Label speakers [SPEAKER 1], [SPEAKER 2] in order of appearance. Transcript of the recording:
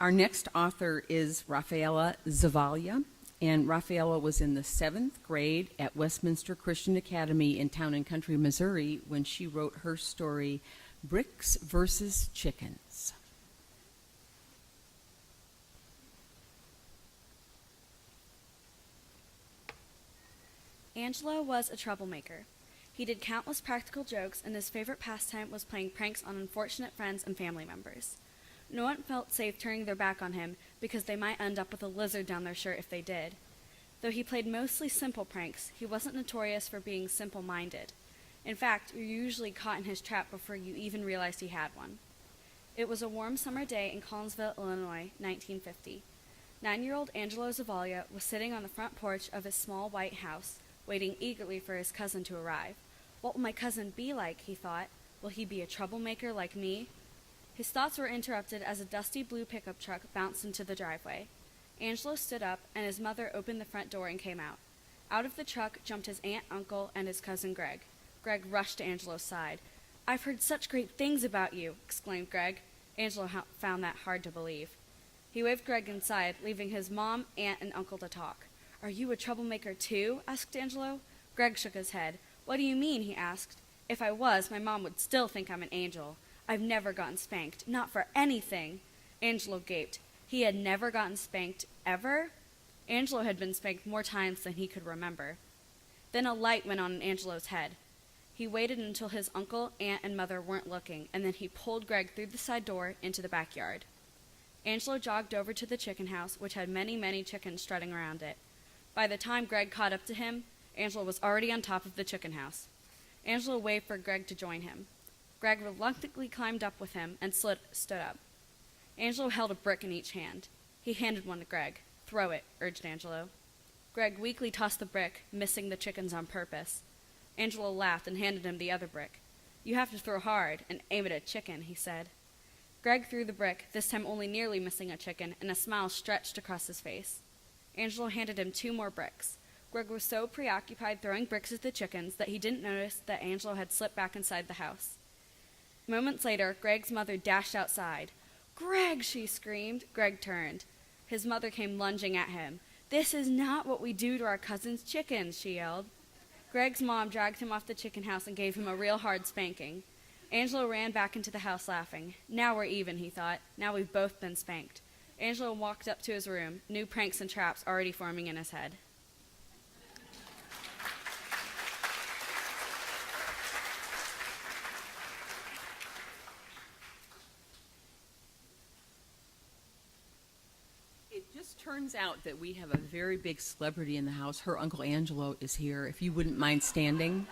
[SPEAKER 1] Our next author is Rafaela Zavalia, and Rafaela was in the 7th grade at Westminster Christian Academy in Town and Country, Missouri, when she wrote her story, Bricks versus Chickens.
[SPEAKER 2] Angelo was a troublemaker. He did countless practical jokes, and his favorite pastime was playing pranks on unfortunate friends and family members. No one felt safe turning their back on him because they might end up with a lizard down their shirt if they did. Though he played mostly simple pranks, he wasn't notorious for being simple-minded. In fact, you're usually caught in his trap before you even realized he had one. It was a warm summer day in Collinsville, Illinois, 1950. 9-year-old Angelo Zavalia was sitting on the front porch of his small white house, waiting eagerly for his cousin to arrive. What will my cousin be like, he thought. Will he be a troublemaker like me? His thoughts were interrupted as a dusty blue pickup truck bounced into the driveway. Angelo stood up, and his mother opened the front door and came out. Out of the truck jumped his aunt, uncle, and his cousin Greg. Greg rushed to Angelo's side. "I've heard such great things about you," exclaimed Greg. Angelo found that hard to believe. He waved Greg inside, leaving his mom, aunt, and uncle to talk. "Are you a troublemaker too?" asked Angelo. Greg shook his head. "What do you mean?" he asked. "If I was, my mom would still think I'm an angel. I've never gotten spanked, not for anything." Angelo gaped. He had never gotten spanked, ever? Angelo had been spanked more times than he could remember. Then a light went on in Angelo's head. He waited until his uncle, aunt, and mother weren't looking, and then he pulled Greg through the side door into the backyard. Angelo jogged over to the chicken house, which had many, many chickens strutting around it. By the time Greg caught up to him, Angelo was already on top of the chicken house. Angelo waved for Greg to join him. Greg reluctantly climbed up with him and stood up. Angelo held a brick in each hand. He handed one to Greg. "Throw it," urged Angelo. Greg weakly tossed the brick, missing the chickens on purpose. Angelo laughed and handed him the other brick. "You have to throw hard and aim at a chicken," he said. Greg threw the brick, this time only nearly missing a chicken, and a smile stretched across his face. Angelo handed him 2 more bricks. Greg was so preoccupied throwing bricks at the chickens that he didn't notice that Angelo had slipped back inside the house. Moments later, Greg's mother dashed outside. "Greg!" she screamed. Greg turned. His mother came lunging at him. "This is not what we do to our cousin's chickens," she yelled. Greg's mom dragged him off the chicken house and gave him a real hard spanking. Angelo ran back into the house laughing. "Now we're even," he thought. "Now we've both been spanked." Angelo walked up to his room, new pranks and traps already forming in his head.
[SPEAKER 1] It just turns out that we have a very big celebrity in the house. Her Uncle Angelo is here. If you wouldn't mind standing.